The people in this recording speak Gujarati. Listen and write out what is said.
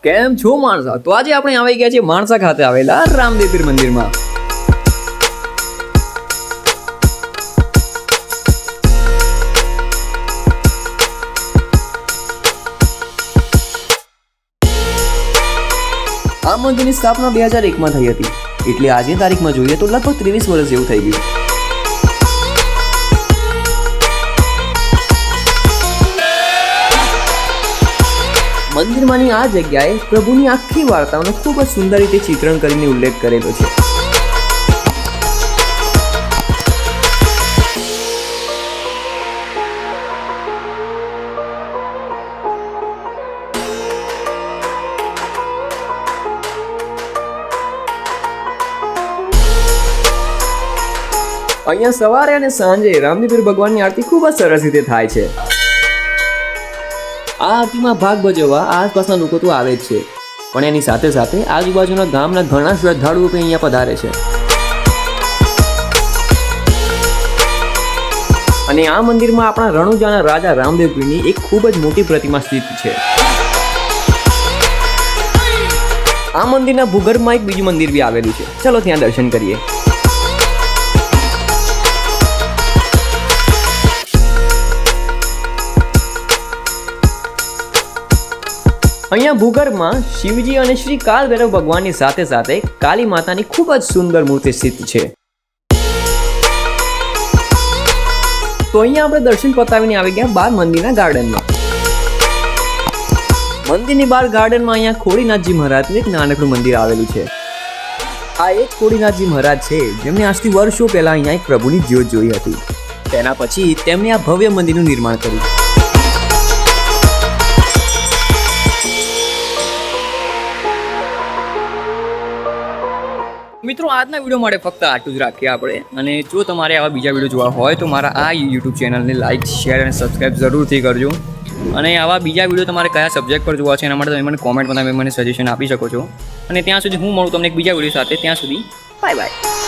કેમ છો માણસા? તો આજે આપણે આવી ગયા છીએ માણસા ખાતે આવેલા રામદેવ પીર મંદિરમાં. આ મંદિરની સ્થાપના 2001માં થઈ હતી, એટલે આજની તારીખમાં જોઈએ તો લગભગ 23 વર્ષ જેવું થઈ ગયું. મંદિરમાંની આ જગ્યાએ પ્રભુની આખી વાર્તાઓનો ખૂબ જ સુંદર રીતે ચિત્રણ કરીને ઉલ્લેખ કરેલો છે. અહીંયા સવારે અને સાંજે રામદેવ પીર ભગવાનની આરતી ખૂબ જ સરસ રીતે થાય છે. આ આરતીમાં ભાગ ભજવવા આસપાસના લોકો તો આવે જ છે, પણ એની સાથે સાથે આજુબાજુના ગામના ઘણા શ્રદ્ધાળુઓ પણ અહીંયા પધારે છે. અને આ મંદિરમાં આપણા રણુજાના રાજા રામદેવ પીરની એક ખૂબ જ મોટી પ્રતિમા સ્થિત છે. આ મંદિરના ભૂગર્ભમાં એક બીજું મંદિર બી આવેલું છે. ચલો ત્યાં દર્શન કરીએ. અહીંયા ભૂગર્ભમાં શિવજી અને શ્રી કાલ ભૈરવ ભગવાનની સાથે સાથે કાલી માતાની ખૂબ જ સુંદર મૂર્તિ સ્થિત છે. તો અહીંયા આપણે દર્શન પતાવીને આવી ગયા બહાર મંદિરના ગાર્ડનમાં. મંદિરની બહાર ગાર્ડનમાં અહીંયા ખોડીનાથજી મહારાજનું એક નાનકડું મંદિર આવેલું છે. આ એક ખોડીનાથજી મહારાજ છે જેમને આજથી વર્ષો પહેલા અહીંયા એક પ્રભુની જ્યોત જોઈ હતી. તેના પછી તેમણે આ ભવ્ય મંદિરનું નિર્માણ કર્યું. મિત્રો, આજના વિડીયો માટે ફક્ત આટલું જ રાખીએ આપણે. અને જો તમારે આવા બીજા વિડીયો જોવા હોય તો મારા આ યુટ્યુબ ચેનલને લાઇક, શેર અને સબસ્ક્રાઈબ જરૂરથી કરજો. અને આવા બીજા વિડીયો તમારે કયા સબ્જેક્ટ પર જોવા છે એના માટે તમે મને કોમેન્ટમાં તમે મને સજેશન આપી શકો છો. અને ત્યાં સુધી હું મળું તમને એક બીજા વિડીયો સાથે. ત્યાં સુધી બાય બાય.